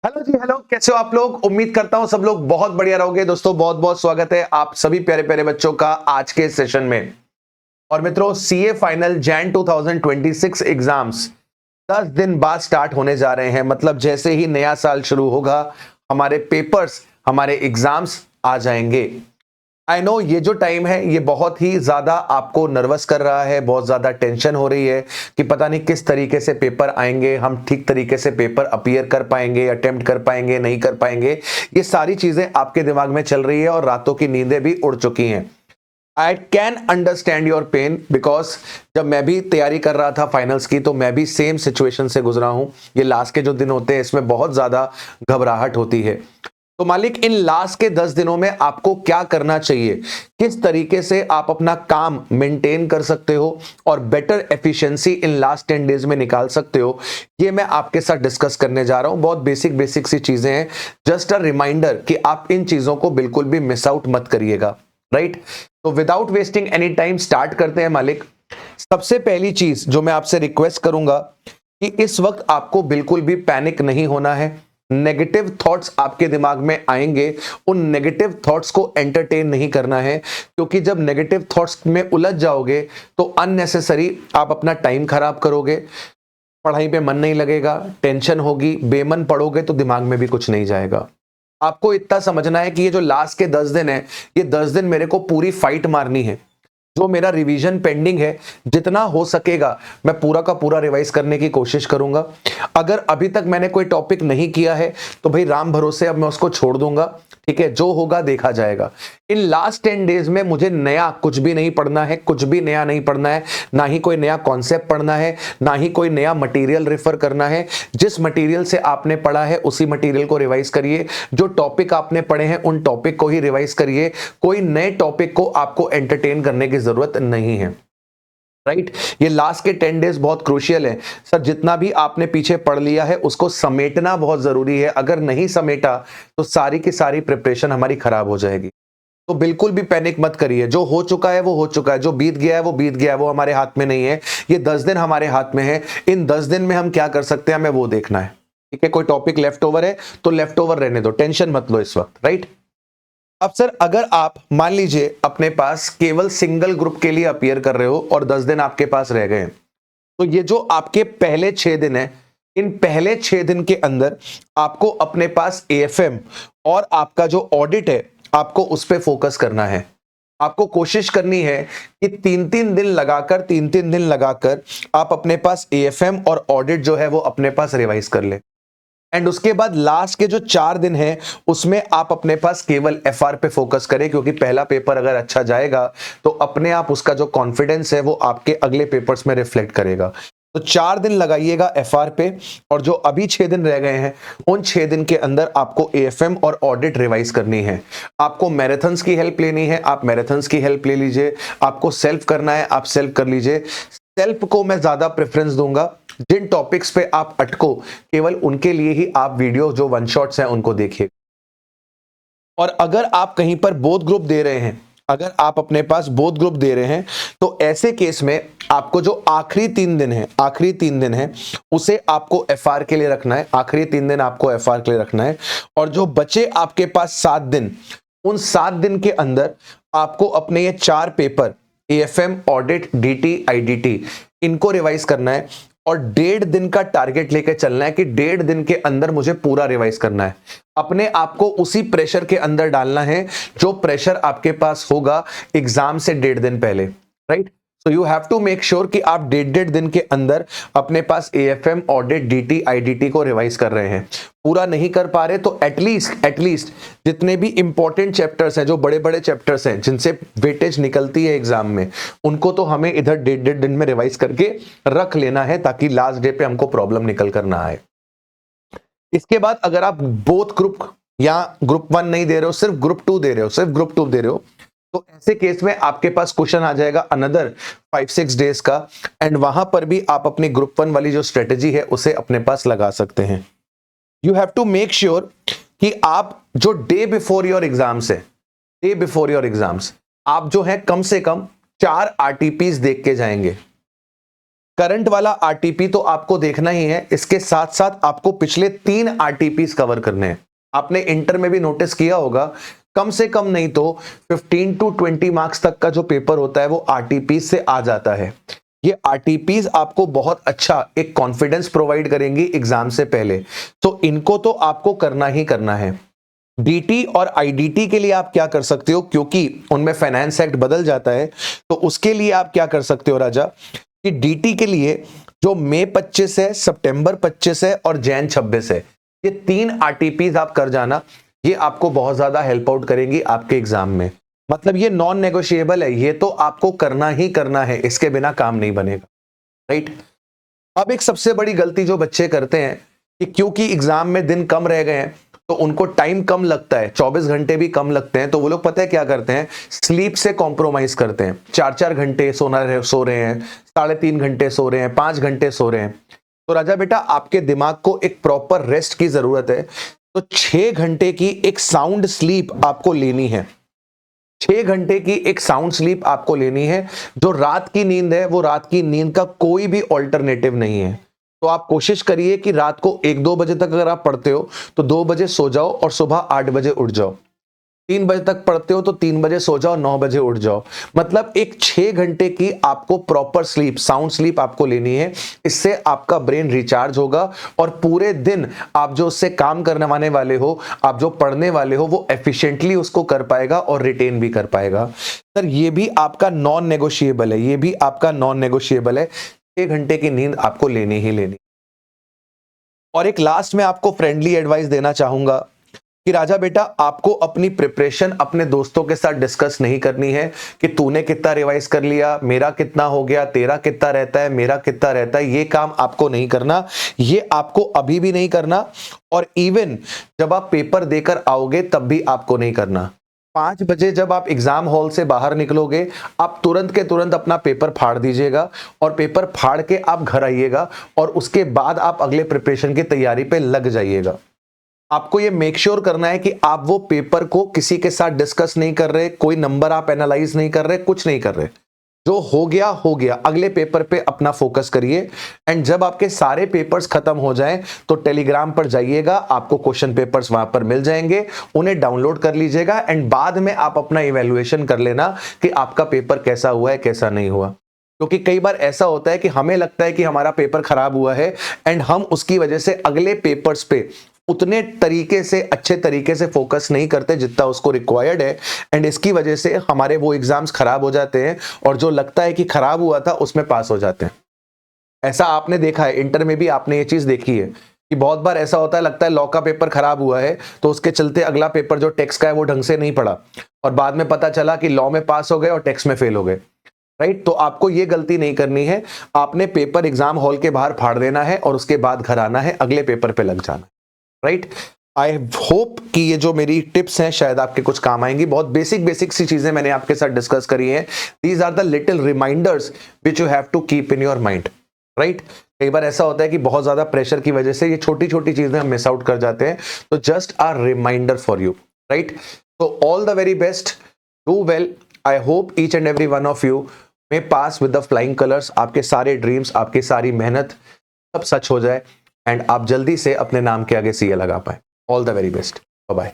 Hello जी, hello. कैसे हो आप लोग? उम्मीद करता हूं सब लोग बहुत बढ़िया रहोगे। दोस्तों, बहुत बहुत स्वागत है आप सभी प्यारे प्यारे बच्चों का आज के सेशन में। और मित्रों, सीए फाइनल जैन 2026 एग्जाम्स 10 दिन बाद स्टार्ट होने जा रहे हैं। मतलब जैसे ही नया साल शुरू होगा, हमारे पेपर्स, हमारे एग्जाम्स आ जाएंगे। आई नो ये जो टाइम है ये बहुत ही ज्यादा आपको नर्वस कर रहा है, बहुत ज्यादा टेंशन हो रही है कि पता नहीं किस तरीके से पेपर आएंगे, हम ठीक तरीके से पेपर अपीयर कर पाएंगे, अटेम्प्ट कर पाएंगे, नहीं कर पाएंगे। ये सारी चीजें आपके दिमाग में चल रही है और रातों की नींदें भी उड़ चुकी हैं। I can understand your pain because जब मैं भी तैयारी कर रहा था फाइनल्स की तो मैं भी सेम सिचुएशन से गुजरा हूं। ये लास्ट के जो दिन होते हैं इसमें बहुत ज्यादा घबराहट होती है। तो मालिक, इन लास्ट के 10 दिनों में आपको क्या करना चाहिए, किस तरीके से आप अपना काम मेंटेन कर सकते हो और better efficiency in last 10 days में निकाल सकते हो, ये मैं आपके साथ डिस्कस करने जा रहा हूं। बहुत बेसिक बेसिक सी चीजें हैं। जस्ट अ रिमाइंडर कि आप इन चीजों को बिल्कुल भी मिस आउट मत करिएगा। राइट? तो without wasting any time start करते हैं मालिक। सबसे पहली चीज जो मैं आपसे रिक्वेस्ट करूंगा कि इस वक्त आपको बिल्कुल भी पैनिक नहीं होना है। नेगेटिव थॉट्स आपके दिमाग में आएंगे, उन नेगेटिव थॉट्स को एंटरटेन नहीं करना है, क्योंकि जब नेगेटिव थॉट्स में उलझ जाओगे तो अननेसेसरी आप अपना टाइम खराब करोगे, पढ़ाई पे मन नहीं लगेगा, टेंशन होगी, बेमन पढ़ोगे तो दिमाग में भी कुछ नहीं जाएगा। आपको इतना समझना है कि ये जो लास्ट के 10 दिन है, ये 10 दिन मेरे को पूरी फाइट मारनी है। जो मेरा रिवीजन पेंडिंग है, जितना हो सकेगा मैं पूरा का पूरा रिवाइज करने की कोशिश करूंगा। अगर अभी तक मैंने कोई टॉपिक नहीं किया है तो भाई राम भरोसे अब मैं उसको छोड़ दूंगा। ठीक है, जो होगा देखा जाएगा। इन लास्ट 10 डेज में मुझे नया कुछ भी नहीं पढ़ना है, कुछ भी नया नहीं पढ़ना है। ना ही कोई नया कॉन्सेप्ट पढ़ना है, ना ही कोई नया मटेरियल रेफर करना है। जिस मटेरियल से आपने पढ़ा है उसी मटेरियल को रिवाइज करिए। जो टॉपिक आपने पढ़े हैं उन टॉपिक को ही रिवाइज करिए। कोई नए टॉपिक को आपको एंटरटेन करने की जरूरत नहीं है। राइट? ये लास्ट के 10 डेज बहुत क्रूशियल है सर। जितना भी आपने पीछे पढ़ लिया है उसको समेटना बहुत जरूरी है। अगर नहीं समेटा तो सारी की सारी प्रिपरेशन हमारी खराब हो जाएगी। तो बिल्कुल भी पैनिक मत करिए। जो हो चुका है वो हो चुका है, जो बीत गया है वो बीत गया है, वो हमारे हाथ में नहीं है। ये 10 दिन हमारे हाथ में है। इन 10 दिन में हम क्या कर सकते हैं हमें वो देखना है। ठीक है, कोई टॉपिक लेफ्ट ओवर है तो लेफ्ट ओवर रहने दो, टेंशन मत लो इस वक्त। राइट? अब सर, अगर आप मान लीजिए अपने पास केवल सिंगल ग्रुप के लिए अपीयर कर रहे हो और 10 दिन आपके पास रह गए हैं, तो ये जो आपके पहले 6 दिन है, इन पहले 6 दिन के अंदर आपको अपने पास एएफएम और आपका जो ऑडिट है आपको उस पर फोकस करना है। आपको कोशिश करनी है कि 3-3 दिन लगाकर आप अपने पास एएफएम और ऑडिट जो है वो अपने पास रिवाइज कर ले। एंड उसके बाद लास्ट के जो 4 दिन है उसमें आप अपने पास केवल एफआर पे फोकस करें, क्योंकि पहला पेपर अगर अच्छा जाएगा तो अपने आप उसका जो कॉन्फिडेंस है वो आपके अगले पेपर्स में रिफ्लेक्ट करेगा। तो 4 दिन लगाइएगा एफआर पे, और जो अभी 6 दिन रह गए हैं उन 6 दिन के अंदर आपको एएफएम और ऑडिट रिवाइज करनी है। आपको मैराथन्स की हेल्प लेनी है, आप मैराथन्स की हेल्प ले लीजिए। आपको सेल्फ करना है, आप सेल्फ कर लीजिए। सेल्फ को मैं ज्यादा प्रेफरेंस दूंगा। जिन टॉपिक्स पे आप अटको केवल उनके लिए ही आप वीडियो जो वन शॉट्स हैं उनको देखिए। और अगर आप कहीं पर बोथ ग्रुप दे रहे हैं, अगर आप अपने पास बोथ ग्रुप दे रहे हैं तो ऐसे केस में आपको जो आखिरी 3 दिन है उसे आपको एफआर के लिए रखना है। आखिरी 3 दिन आपको एफआर के लिए रखना है। और जो बचे आपके पास 7 दिन, उन 7 दिन के अंदर आपको अपने ये 4 paper AFM, audit, DT, IDT, इनको रिवाइज करना है। और 1.5 दिन का टारगेट लेकर चलना है कि 1.5 दिन के अंदर मुझे पूरा रिवाइज करना है। अपने आप को उसी प्रेशर के अंदर डालना है जो प्रेशर आपके पास होगा एग्जाम से 1.5 दिन पहले। Right? So you have to make sure कि आप 1.5 दिन के अंदर अपने पास एएफएम, ऑडिट, डीटी, आईडीटी को रिवाइज कर रहे हैं। पूरा नहीं कर पा रहे तो एटलीस्ट जितने भी इंपॉर्टेंट चैप्टर्स हैं, जो बड़े बड़े चैप्टर्स हैं जिनसे वेटेज निकलती है एग्जाम में, उनको तो हमें इधर 1.5 दिन में रिवाइज करके रख लेना है ताकि लास्ट डे पे हमको प्रॉब्लम निकल कर ना आए। इसके बाद अगर आप बोथ ग्रुप या ग्रुप 1 नहीं दे रहे हो, सिर्फ ग्रुप 2 दे रहे हो, तो ऐसे केस में आपके पास क्वेश्चन आ जाएगा अनदर 5-6 डेज का। एंड वहां पर भी आप अपनी ग्रुप 1 वाली जो स्ट्रेटेजी है उसे अपने पास लगा सकते हैं। You have to make sure कि आप जो डे बिफोर योर एग्जाम्स आप जो है कम से कम 4 आरटीपीज देख के जाएंगे। करंट वाला आरटीपी तो आपको देखना ही है, इसके साथ साथ आपको पिछले 3 आरटीपीस कवर करने हैं। आपने इंटर में भी नोटिस किया होगा, कम से कम नहीं तो 15 टू 20 मार्क्स तक का जो पेपर होता है वो आरटीपीस से आ जाता है। ये आरटीपीस आपको बहुत अच्छा एक कॉन्फिडेंस प्रोवाइड करेंगी एग्जाम से पहले, तो इनको तो आपको करना ही करना है। डीटी और आईडीटी के लिए आप क्या कर सकते हो, क्योंकि उनमें फाइनेंस एक्ट बदल जाता है, तो उसके लिए आप क्या कर सकते हो राजा, कि डीटी के लिए जो मई 25 है, सितंबर 25 है और जैन 26 है, ये 3 आरटीपीस आप कर जाना। ये आपको बहुत ज्यादा हेल्प आउट करेंगी आपके एग्जाम में। मतलब ये नॉन नेगोशिएबल है, ये तो आपको करना ही करना है, इसके बिना काम नहीं बनेगा, राइट। अब एक सबसे बड़ी गलती जो बच्चे करते हैं कि क्योंकि एग्जाम में दिन कम रह गए हैं तो उनको टाइम कम लगता है, 24 घंटे भी कम लगते हैं, तो वो लोग पता है क्या करते हैं, स्लीप से कॉम्प्रोमाइज करते हैं। 4-4 घंटे सो रहे हैं, 3.5 घंटे सो रहे हैं, 5 घंटे सो रहे हैं। तो राजा बेटा आपके दिमाग को एक प्रॉपर रेस्ट की जरूरत है, तो 6 घंटे की एक साउंड स्लीप आपको लेनी है। 6 घंटे की एक साउंड स्लीप आपको लेनी है। जो रात की नींद है वो रात की नींद का कोई भी ऑल्टरनेटिव नहीं है। तो आप कोशिश करिए कि रात को 1-2 बजे तक अगर आप पढ़ते हो तो 2 बजे सो जाओ और सुबह 8 बजे उठ जाओ। 3 बजे तक पढ़ते हो तो 3 बजे सो जाओ, 9 बजे उठ जाओ। मतलब एक 6 घंटे की आपको प्रॉपर स्लीप, साउंड स्लीप आपको लेनी है। इससे आपका ब्रेन रिचार्ज होगा और पूरे दिन आप जो उससे काम करने वाले हो, आप जो पढ़ने वाले हो, वो एफिशिएंटली उसको कर पाएगा और रिटेन भी कर पाएगा। सर ये भी आपका नॉन नेगोशिएबल है, ये भी आपका नॉन नेगोशिएबल है। 6 घंटे की नींद आपको लेनी ही लेनी। और एक लास्ट में आपको फ्रेंडली एडवाइस देना चाहूंगा कि राजा बेटा आपको अपनी प्रिपरेशन अपने दोस्तों के साथ डिस्कस नहीं करनी है कि तूने कितना रिवाइज कर लिया, मेरा कितना हो गया, तेरा कितना रहता है, मेरा कितना रहता है। ये काम आपको नहीं करना, ये आपको अभी भी नहीं करना, और इवन जब आप पेपर देकर आओगे तब भी आपको नहीं करना। 5 बजे जब आप एग्जाम हॉल से बाहर निकलोगे, आप तुरंत के तुरंत अपना पेपर फाड़ दीजिएगा और पेपर फाड़ के आप घर आइएगा, और उसके बाद आप अगले प्रिपरेशन की तैयारी पे लग जाइएगा। आपको ये मेक श्योर करना है कि आप वो पेपर को किसी के साथ डिस्कस नहीं कर रहे, कोई नंबर आप एनालाइज नहीं कर रहे, कुछ नहीं कर रहे। जो हो गया, अगले पेपर पे अपना फोकस करिए। एंड जब आपके सारे पेपर्स खत्म हो जाएं तो टेलीग्राम पर जाइएगा, आपको क्वेश्चन पेपर्स वहां पर मिल जाएंगे, उन्हें डाउनलोड कर लीजिएगा एंड बाद में आप अपना इवैल्यूएशन कर लेना कि आपका पेपर कैसा हुआ है, कैसा नहीं हुआ। क्योंकि कई बार ऐसा होता है कि हमें लगता है कि हमारा पेपर खराब हुआ है एंड हम उसकी वजह से अगले पेपर्स पे उतने तरीके से, अच्छे तरीके से फोकस नहीं करते जितना उसको रिक्वायर्ड है, एंड इसकी वजह से हमारे वो एग्जाम्स खराब हो जाते हैं और जो लगता है कि खराब हुआ था उसमें पास हो जाते हैं। ऐसा आपने देखा है, इंटर में भी आपने ये चीज देखी है कि बहुत बार ऐसा होता है, लगता है लॉ का पेपर खराब हुआ है तो उसके चलते अगला पेपर जो टैक्स का है वो ढंग से नहीं पढ़ा, और बाद में पता चला कि लॉ में पास हो गए और टैक्स में फेल हो गए, राइट। तो आपको ये गलती नहीं करनी है, आपने पेपर एग्जाम हॉल के बाहर फाड़ देना है और उसके बाद घर आना है, अगले पेपर पे लग जाना है, राइट। आई होप कि ये जो मेरी टिप्स हैं शायद आपके कुछ काम आएंगी। बहुत बेसिक सी चीजें मैंने आपके साथ डिस्कस करी हैं। These are the little reminders which you have to keep in your mind, right. कई बार ऐसा होता है कि बहुत ज्यादा प्रेशर की वजह से ये छोटी छोटी चीजें हम मिस आउट कर जाते हैं, तो just a reminder for you, right. तो all the very best, do well. I hope each and every one of you may pass with the flying colours. आपके सारे ड्रीम्स, आपकी सारी मेहनत सब सच हो जाए एंड आप जल्दी से अपने नाम के आगे सीए लगा पाए। All the very best, bye bye.